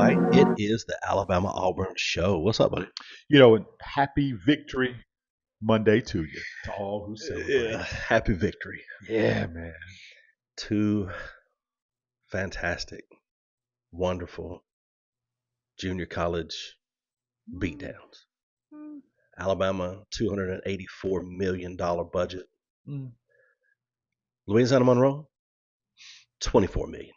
right. It is the Alabama Auburn show. What's up, buddy? And happy victory Monday to you, to all who celebrate. Yeah, happy victory. Yeah, man. Two fantastic, wonderful junior college beatdowns. Alabama, $284 million budget. Mm. Louisiana Monroe, $24 million.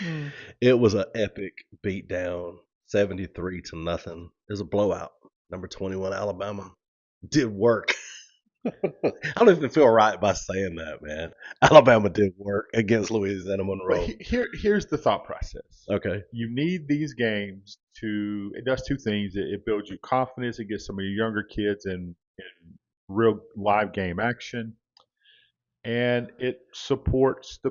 Mm. It was an epic beatdown, 73-0. It was a blowout. Number 21, Alabama did work. I don't even feel right by saying that, man. Alabama did work against Louisiana But Monroe. here's the thought process. Okay. You need these games it does two things. It builds you confidence. It gets some of your younger kids in real live game action. And it supports the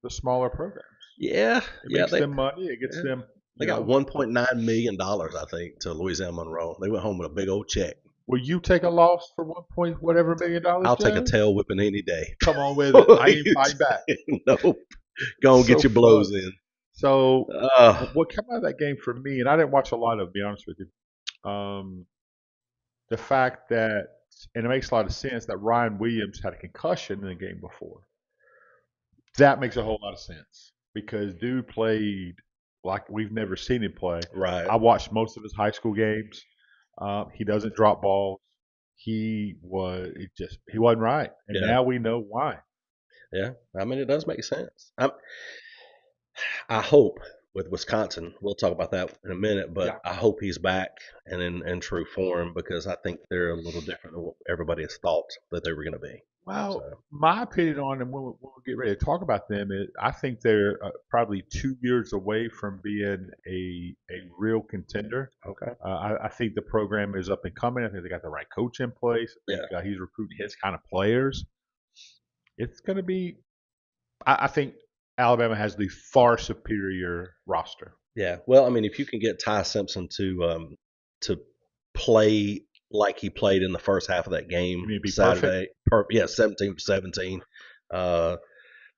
smaller programs. Yeah, It yeah, makes them money. It gets yeah. them, They got $1.9 million, I think, to Louisiana Monroe. They went home with a big old check. Will you take a loss for $1 point whatever million, I'll take a Jay? tail whipping any day. Come on with it. I ain't fighting back. Nope. Go and So get your fun. blows in. So Uh, what came out of that game for me, and I didn't watch a lot of it, to be honest with you, the fact that, and it makes a lot of sense that Ryan Williams had a concussion in the game before. That makes a whole lot of sense because dude played like we've never seen him play. right. I watched most of his high school games. He doesn't drop balls. He wasn't right, and Yeah. now we know why. Yeah. I mean, it does make sense. I hope with Wisconsin, we'll talk about that in a minute, but Yeah. I hope he's back and in true form because I think they're a little different than what everybody has thought that they were going to be. Well, So, my opinion on them when we get ready to talk about them is I think they're probably 2 years away from being a real contender. okay. I think the program is up and coming. I think they got the right coach in place. I think he's recruiting his kind of players. It's going to be. I think Alabama has the far superior roster. Yeah. Well, I mean, if you can get Ty Simpson to play like he played in the first half of that game You mean be Saturday, 17-17, uh,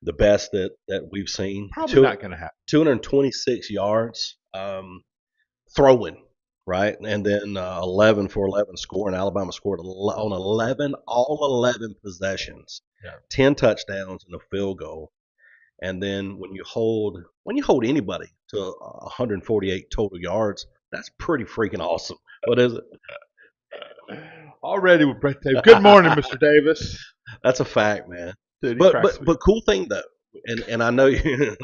the best that we've seen. Probably not going to happen. 226 yards throwing, right? And then 11 for 11 scoring. Alabama scored on 11, all 11 possessions, Yeah. 10 touchdowns and a field goal. And then when you hold anybody to 148 total yards, that's pretty freaking awesome. What is it? Already with Brett Davis. Good morning, Mr. Davis. That's a fact, man. Dude, he But cracks me. but cool thing though, and I know you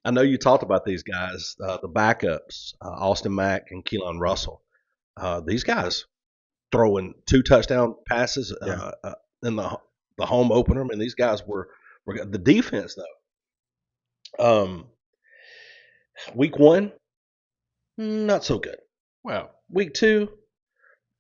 I know you talked about these guys, the backups, Austin Mack and Keelan Russell. These guys throwing 2 touchdown passes Yeah. in the home opener. I mean, these guys were the defense though. Week 1, not so good. Well, Week 2,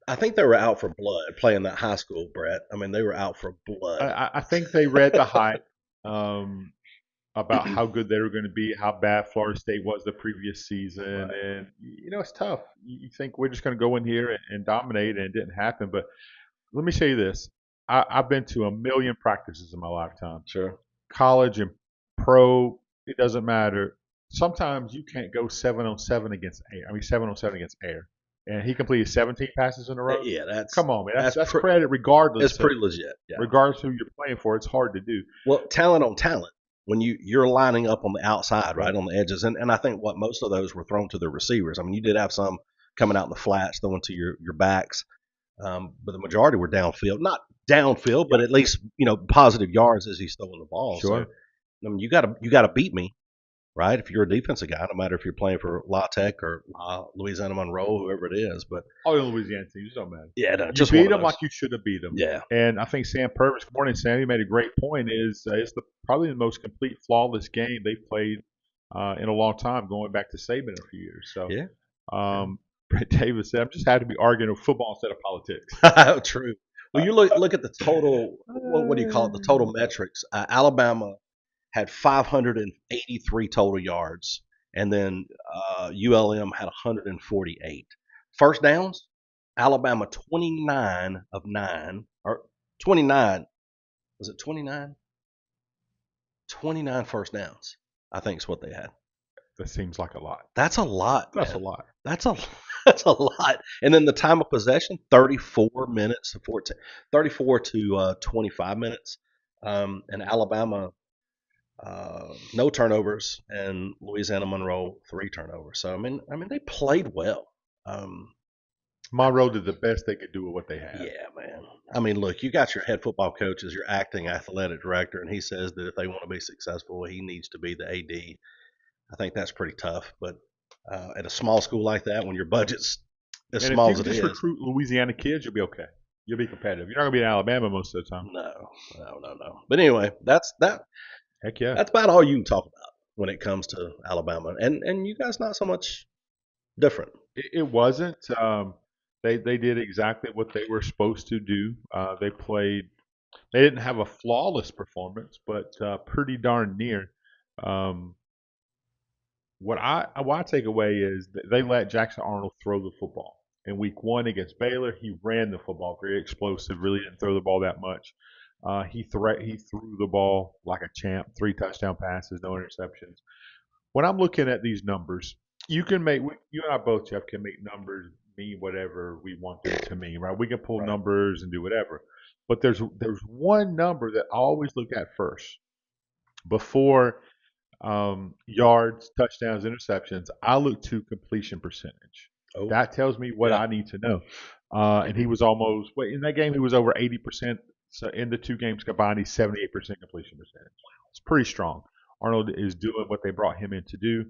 I think they were out for blood playing that high school, Brett. I mean, they were out for blood. I think they read the hype about how good they were going to be, how bad Florida State was the previous season, Right. and it's tough. You think we're just going to go in here and dominate, and it didn't happen. But let me say this: I've been to a million practices in my lifetime, Sure. college and pro. It doesn't matter. Sometimes you can't go 7-on-7 against air. 7-on-7 against air, and he completed 17 passes in a row. Yeah, that's Come on, man. That's pre- credit regardless. it's pretty legit. Yeah. Regardless of who you're playing for, it's hard to do. Well, talent on talent. When you're lining up on the outside, right, on the edges, and I think what most of those were thrown to the receivers. I mean, you did have some coming out in the flats, throwing to your backs, but the majority were downfield. Not downfield, but at least positive yards as he's throwing the ball. Sure. So, I mean, you gotta beat me, right? If you're a defensive guy, no matter if you're playing for La Tech or Louisiana Monroe, whoever it is, but All the Louisiana teams don't matter. yeah, no, You just beat one of them those. like you should have beat them. Yeah, And I think Sam Purvis, good morning, Sam, you made a great point, it's probably the most complete flawless game they've played in a long time, going back to Saban a few years. So, yeah, Brett Davis said, I'm just happy to be arguing over football instead of politics. true. Well, you look at the total. What do you call it? The total metrics. Alabama had 583 total yards, and then ULM had 148. First downs, Alabama 29 of 9, or 29. Was it 29? 29 first downs. I think is what they had. That seems like a lot. That's a lot, That's a man. lot. That's a that's a lot. And then the time of possession, 34 minutes to 14, 34 to 25 minutes. And Alabama, no turnovers, and Louisiana Monroe 3 turnovers. So I mean, they played well. Um, Monroe did the best they could do with what they had. yeah, man. I mean, look, you got your head football coach as your acting athletic director, and he says that if they want to be successful, he needs to be the AD. I think that's pretty tough. But at a small school like that, when your budget's as And if small you as can it just is, recruit Louisiana kids, you'll be okay. You'll be competitive. You're not going to be in Alabama most of the time. no, no, no, no. But anyway, Heck yeah. that's about all you can talk about when it comes to Alabama, and you guys not so much different. It wasn't. They did exactly what they were supposed to do. They played. They didn't have a flawless performance, but pretty darn near. Um, what I take away is that they let Jackson Arnold throw the football. In week one against Baylor, he ran the football, very explosive. Really didn't throw the ball that much. He threw the ball like a champ. 3 touchdown passes, no interceptions. When I'm looking at these numbers, you and I both, Jeff, can make numbers mean whatever we want them to mean, right? We can pull Right. numbers and do whatever. But there's one number that I always look at first before yards, touchdowns, interceptions. I look to completion percentage. Oh, That tells me what yeah. I need to know. And he was almost in that game. He was over 80%. So in the 2 games combined, he's 78% completion percentage. It's pretty strong. Arnold is doing what they brought him in to do.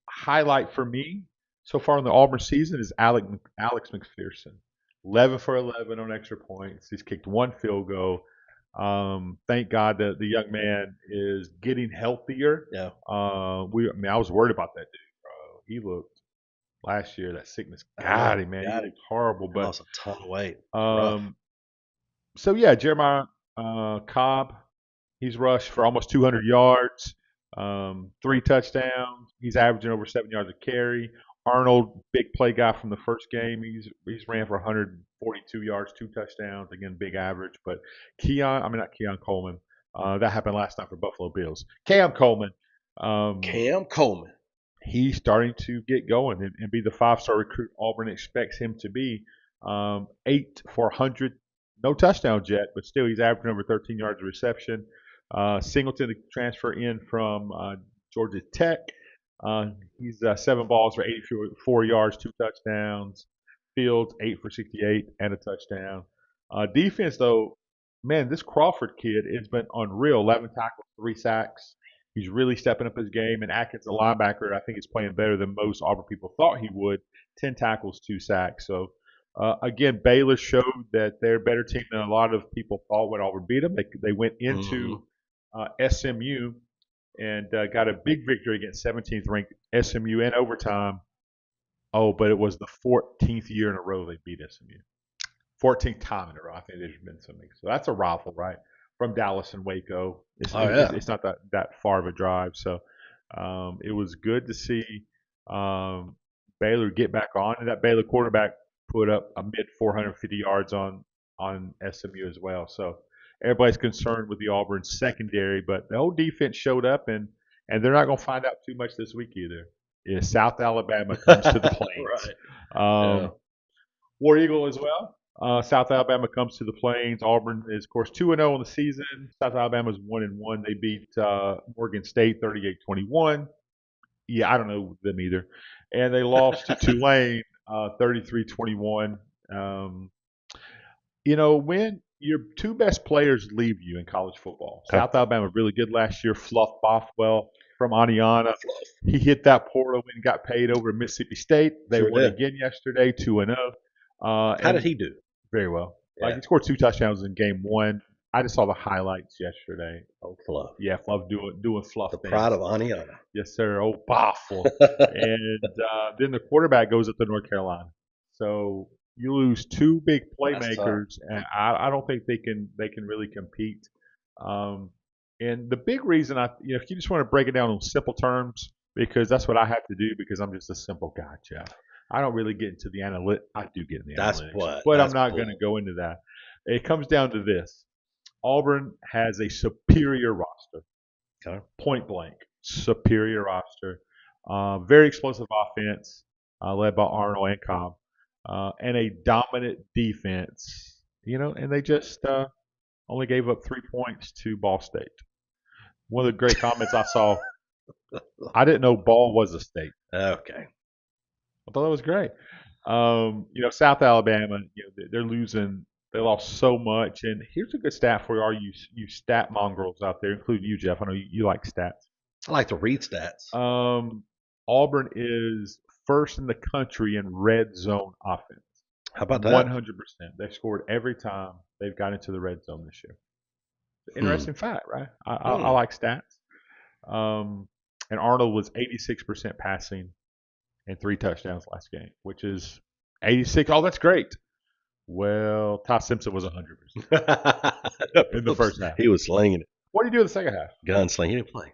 Highlight for me so far in the Auburn season is Alex McPherson. 11 for 11 on extra points. He's kicked 1 field goal. Thank God that the young man is getting healthier. Yeah. I was worried about that dude, bro. He looked last year, that sickness I got know. him, man. He Got him. looked horrible. He But lost a ton of weight. Rough. um, so yeah, Jeremiah Cobb, he's rushed for almost 200 yards, 3 touchdowns. He's averaging over 7 yards a carry. Arnold, big play guy from the first game. He's ran for 142 yards, 2 touchdowns. Again, big average. But not Keon Coleman. That happened last night for Buffalo Bills. Cam Coleman. Um, Cam Coleman. he's starting to get going and be the 5-star recruit Auburn expects him to be. 8 for 100, no touchdowns yet, but still he's averaging over 13 yards of reception. Singleton to transfer in from Georgia Tech. He's 7 balls for 84 yards, 2 touchdowns. Fields 8 for 68 and a touchdown. Defense though, man, this Crawford kid has been unreal. 11 tackles, 3 sacks. He's really stepping up his game. And Atkins, the linebacker, I think is playing better than most Auburn people thought he would. 10 tackles, 2 sacks. So, again, Baylor showed that they're a better team than a lot of people thought when Auburn beat them. They went Mm-hmm. into SMU and got a big victory against 17th ranked SMU in overtime. Oh, but it was the 14th year in a row they beat SMU. 14th time in a row. I think there's been something. So that's a rival, right? From Dallas and Waco. Oh yeah. It's not that far of a drive. So it was good to see Baylor get back on. And that Baylor quarterback put up a mid 450 yards on SMU as well. So everybody's concerned with the Auburn secondary, but the whole defense showed up, and they're not going to find out too much this week either. Is South Alabama comes to the Plains. Right. Yeah. War Eagle as well. South Alabama comes to the Plains. Auburn is, of course, 2-0 in the season. South Alabama's 1-1. They beat Morgan State 38-21. Yeah, I don't know them either. And they lost to Tulane 33-21. When your 2 best players leave you in college football, Yeah. South Alabama really good last year. Fluff Bothwell from Aniana. He hit that portal and got paid over at Mississippi State. They Sure won did. again yesterday, 2-0. How did And he do? very well. Like Yeah. he scored 2 touchdowns in game one. I just saw the highlights yesterday. Oh, Fluff. Yeah, Fluff doing Fluff The things. pride of Aniana. Yes, sir. Oh, Bothwell. And then the quarterback goes up to North Carolina. So you lose 2 big That's tough. playmakers, and I don't think they can really compete. Um, and the big reason if you just want to break it down in simple terms, because that's what I have to do because I'm just a simple guy, Jeff. I don't really get into the analytics. I do get in the That's analytics, what. but I'm That's not bull. going to go into that. It comes down to this: Auburn has a superior roster. Okay. point blank. Superior roster. Very explosive offense, led by Arnold and Cobb, and a dominant defense. And they just only gave up 3 points to Ball State. One of the great comments I saw, I didn't know Ball was a state. Okay. I thought that was great. South Alabama, they're losing. They lost so much. And here's a good stat for all you stat mongrels out there, including you, Jeff. I know you like stats. I like to read stats. Auburn is first in the country in red zone offense. How about that? 100%. They've scored every time they've got into the red zone this year. Hmm. Interesting fact, right? I like stats. And Arnold was 86% passing and 3 touchdowns last game, which is 86. Oh, that's great. Well, Ty Simpson was 100% in the first half. He was slinging it. What did he do in the second half? Gunsling. He didn't play.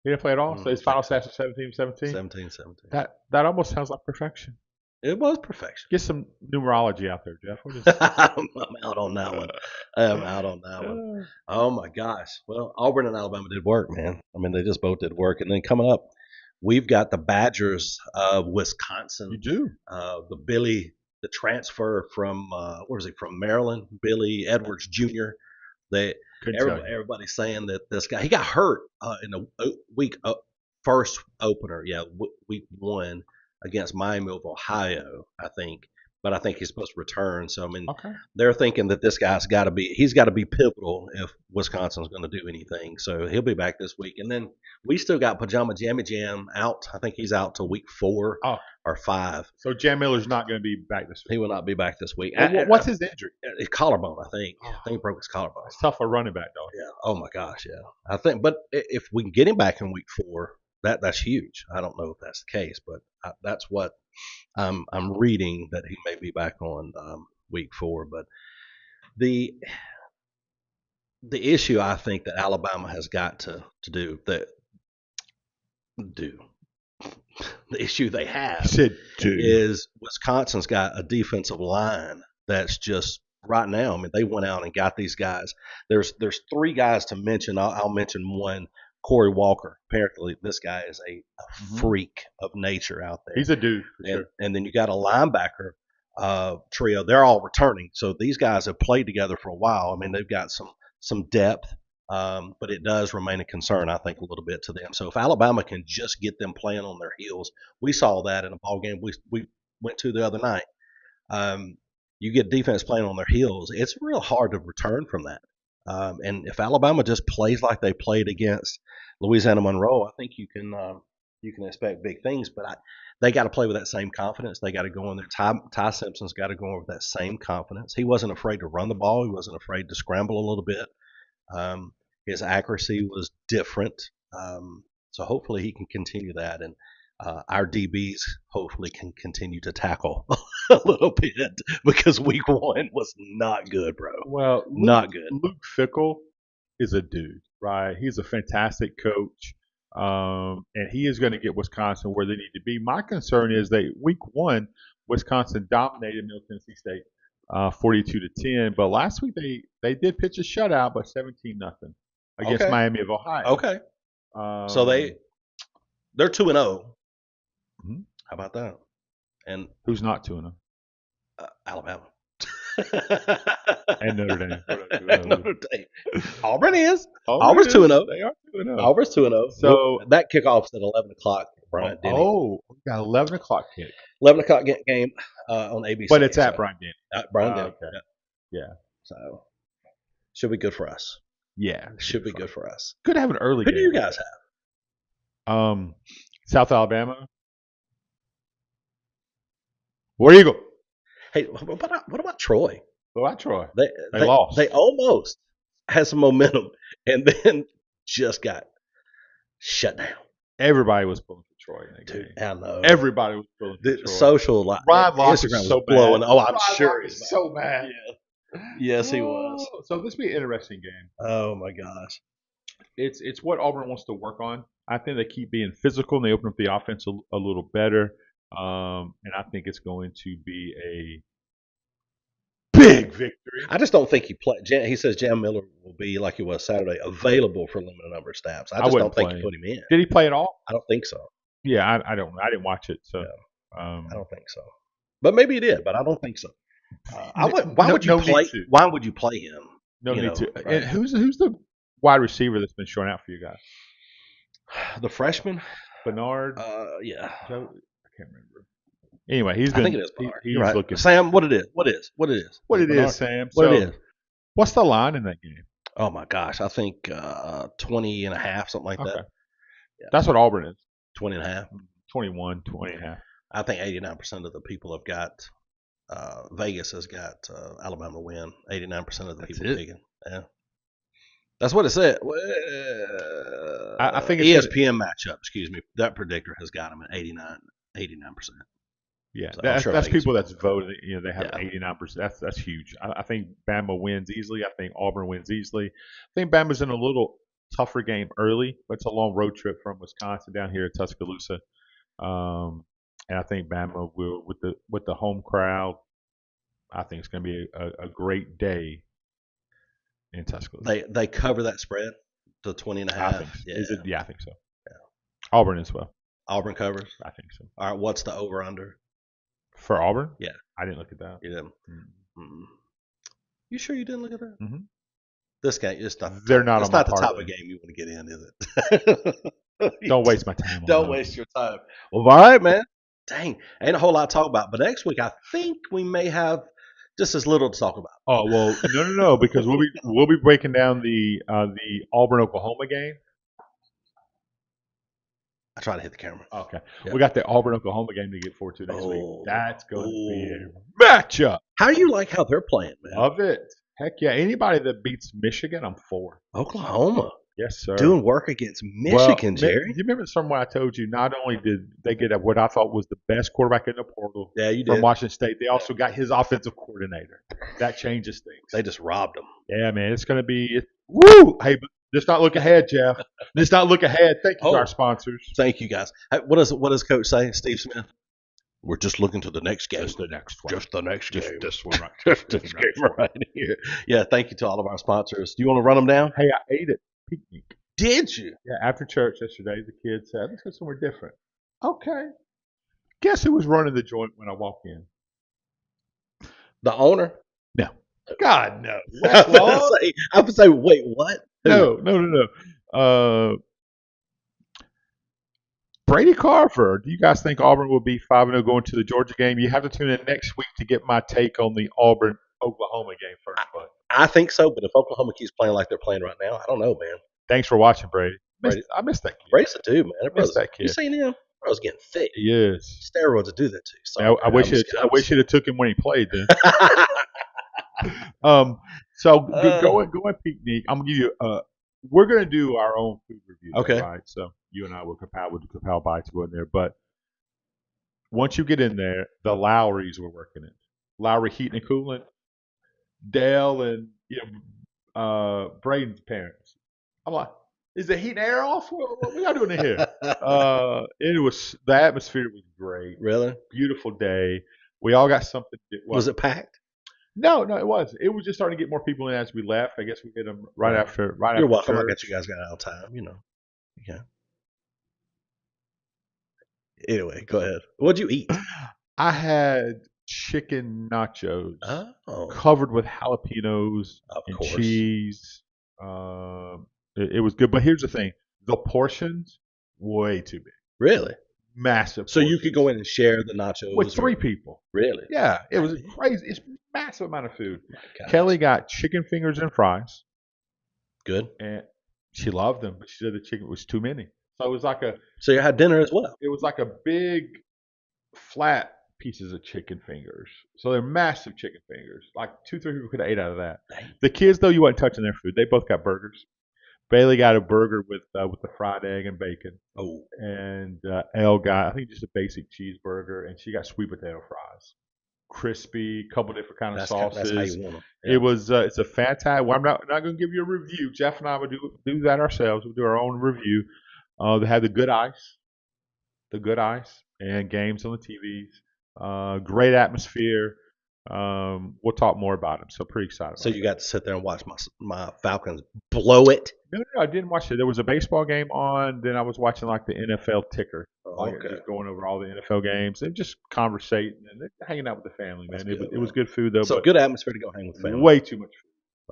He didn't play at all. So his final stats are 17-17. 17-17. That almost sounds like perfection. It was perfection. Get some numerology out there, Jeff. I'm out on that one. I'm out on that one. Oh my gosh. Well, Auburn and Alabama did work, man. I mean, they just both did work. And then coming up, we've got the Badgers of Wisconsin. You do. The transfer from where was he from? Maryland, Billy Edwards Jr. Everybody's saying that this guy he got hurt in the first opener, week 1 against Miami of Ohio, I think. But I think he's supposed to return. So I mean, They're thinking that this guy's he's got to be pivotal if Wisconsin's going to do anything. So he'll be back this week. And then we still got Pajama Jammy Jam out. I think he's out till week 4 or 5. So Jam Miller's not going to be back this week. He will not be back this week. What's his injury? His collarbone, I think. I think he broke his collarbone. It's tough for running back, though. Yeah. Oh my gosh, yeah. I think, but if we can get him back in week 4, that's huge. I don't know if that's the case, but that's what I'm reading, that he may be back on week 4. But the issue I think that Alabama has got to do the issue they have is Wisconsin's got a defensive line that's just right now. I mean, they went out and got these guys. There's 3 guys to mention. I'll mention one. Corey Walker. Apparently, this guy is a freak of nature out there. He's a dude, for sure. And then you got a linebacker trio. They're all returning. So these guys have played together for a while. I mean, they've got some depth, but it does remain a concern, I think, a little bit to them. So if Alabama can just get them playing on their heels, we saw that in a ball game we went to the other night. You get defense playing on their heels, it's real hard to return from that. And if Alabama just plays like they played against Louisiana Monroe, I think you can expect big things. But they got to play with that same confidence. They got to go in there. Ty Simpson's got to go in with that same confidence. He wasn't afraid to run the ball. He wasn't afraid to scramble a little bit. His accuracy was different. So hopefully he can continue that. And our DBs hopefully can continue to tackle a little bit, because week 1 was not good, bro. Well, not good. Luke Fickell is a dude, right? He's a fantastic coach, and he is going to get Wisconsin where they need to be. My concern is that week 1, Wisconsin dominated Middle Tennessee State 42-10, but last week they did pitch a shutout, but 17-0 against Miami of Ohio. Okay. So they're 2-0. Mm-hmm. How about that? And who's not 2-0? Alabama. And Notre Dame. Notre Dame. Auburn is. Auburn's 2-0. They are 2-0. Auburn's 2-0. So that kickoff's at 11 o'clock, Bryant Denny. Oh, we got 11 o'clock kick. 11 o'clock game on ABC. But it's at Bryant Denny. At Bryant Denny. Okay. Yeah. So should be good for us. Yeah. Should be good for us. Good to have an early game. Who do you guys have? South Alabama. War Eagle. Hey, what about Troy? What about Troy? They lost. They almost had some momentum and then just got shut down. Everybody was pulling for Troy in that Dude, game. I know. Everybody was pulling for Troy. Social life. Ryan Loss Instagram was so blowing. mad. Oh, I'm Ryan sure Loss he's was so mad. Yeah. Yes, he was. So this will be an interesting game. Oh my gosh. It's what Auburn wants to work on. I think they keep being physical and they open up the offense a little better. And I think it's going to be a big victory. I just don't think he says Jam Miller will be like it was Saturday, available for a limited number of snaps. I I just wouldn't don't think play you him. put him in. Did he play at all? I don't think so. Yeah, I don't. I didn't watch it, so Yeah, I um, don't think so. But maybe he did. But I don't think so. I would. Why would you no need play? to. Why would you play him? No need to. And Right? who's the wide receiver that's been showing out for you guys? The freshman. Bernard, Yeah. Joe. I can't remember. Anyway, I think it is Bernard. You're he's right, looking Sam. What it is? What it is? what Is it it is, Bernard? Sam. What it So is? what's the line in that game? Oh my gosh, I think 20 and a half, something like that. Okay, Yeah, that's what Auburn is. 20 and a half. 21, 20 and a half. I think 89% of the people have got Vegas has got Alabama win. 89% of the That's people it. picking. Yeah, that's what it said. I think it's gonna. ESPN matchup. Excuse me. That predictor has got them at 89%. Yeah, So I'm sure that's Vegas people will. that's voted. They have Yeah, 89%. That's huge. I think Bama wins easily. I think Auburn wins easily. I think Bama's in a little tougher game early, but it's a long road trip from Wisconsin down here to Tuscaloosa. Um, and I think Bama will with the home crowd. I think it's going to be a great day in Tuscaloosa. they cover that spread to 20 and a I think half. so. Yeah, Is it? Yeah, I think so. Auburn as well. Auburn covers. I think so. All right, what's the over under? For Auburn? Yeah, I didn't look at that. you didn't. Mm-hmm. Mm. You sure you didn't look at that? Mm-hmm. This game, it's not. They're not It's on my not the type parlay. of game you want to get in, is it? Don't waste my time on Don't those. waste your time. Well, all right, man. Dang, ain't a whole lot to talk about. But next week, I think we may have just as little to talk about. Oh well, no, because we'll be breaking down the Auburn Oklahoma game. I try to hit the camera. Okay, Yeah. we got the Auburn Oklahoma game to get forward to next week. Oh, That's going to be oh. a matchup. How do you like how they're playing, man? Love it. Heck yeah! Anybody that beats Michigan, I'm for. Oklahoma Yes, sir. doing work against Well, Michigan, Jerry. you remember somewhere I told you? Not only did they get what I thought was the best quarterback in the portal Yeah, you from did. Washington State, they also got his offensive coordinator. That changes things. They just robbed them. Yeah, man, it's going to be woo. Hey, but let's not look ahead, Jeff. Let's not look ahead. Thank you to Oh. our sponsors. Thank you, guys. Hey, what does Coach say, Steve Smith? We're just looking to the next game. Just the next one. Just the next Just game. this one right. Just this game right here. Yeah, thank you to all of our sponsors. Do you want to run them down? Hey, I ate at picnic. Did you? Yeah, after church yesterday, the kids said, "Let's go somewhere different." Okay. Guess who was running the joint when I walked in? The owner? No. God no. I was gonna say, wait, what? Who? No. Brady Carver. Do you guys think Auburn will be 5-0 going to the Georgia game? You have to tune in next week to get my take on the Auburn Oklahoma game first. But I think so, but if Oklahoma keeps playing like they're playing right now, I don't know, man. thanks for watching, Brady. Brady. I missed that kid. Brady's a dude, man. That Miss brother's, that kid. You seen him? Bro's getting thick. He is. Steroids to do that to you. Sorry, I man. wish I wish it had took him when he played. Then. So going picnic. I'm gonna give you. We're gonna do our own food review. Okay. Right. So you and I will compile with the Kapow bites go in there. But once you get in there, the Lowrys were working it. Lowry Heating and Cooling. Dale and Braden's parents. I'm like, is the heat and air off? What we got doing in here? It was the atmosphere was great. Really? Beautiful day. We all got something. Was it packed? No, it wasn't. It was just starting to get more people in as we left. I guess we did them right after. You're welcome. Church. I bet you guys got out of time. Okay. Anyway, go ahead. What'd you eat? I had chicken nachos Oh, covered with jalapenos of and course. cheese. It was good. But here's the thing: the portions way too big, Really? massive. So you portions. could go in and share the nachos with 3 people. Really? Yeah, it was crazy. It's a massive amount of food. God. Kelly got chicken fingers and fries, Good. and she loved them, but she said the chicken was too many. So it was like So you had dinner as well. a big flat pieces of chicken fingers. So they're massive chicken fingers. Like 2-3 people could have ate out of that. Dang. The kids though, you wasn't touching their food. They both got burgers. Bailey got a burger with the fried egg and bacon, Oh, and Elle got I think just a basic cheeseburger, and she got sweet potato fries, crispy, couple different kind of sauces. that's how you want them. It was it's a fantastic. Well, I'm not going to give you a review. Jeff and I will do that ourselves. We'll do our own review. They had the good ice, and games on the TVs. Great atmosphere. We'll talk more about him. So pretty excited So about you that. got to sit there and watch my Falcons blow it. No, no, I didn't watch it. There was a baseball game on. Then I was watching like the NFL ticker, Oh, like okay, just going over all the NFL games and just conversating and hanging out with the family. that's Man, good, it was man. good food though, So but good atmosphere to go hang with family. way too much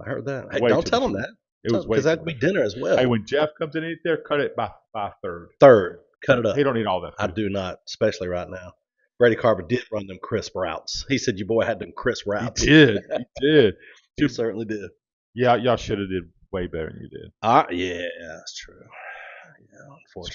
I heard that. food. Hey, Way don't too tell much them food. that. It was way Because too that could much be food. dinner as Hey, well. when Jeff comes in and eat there, cut it by a third. Third, cut it up. He don't eat all that I food. do not, especially right now. Brady Carver did run them crisp routes. He said your boy had them crisp He routes. did. He did. He Too, certainly did. yeah, y'all should have did way better than you did. Yeah, that's true. Yeah, unfortunately.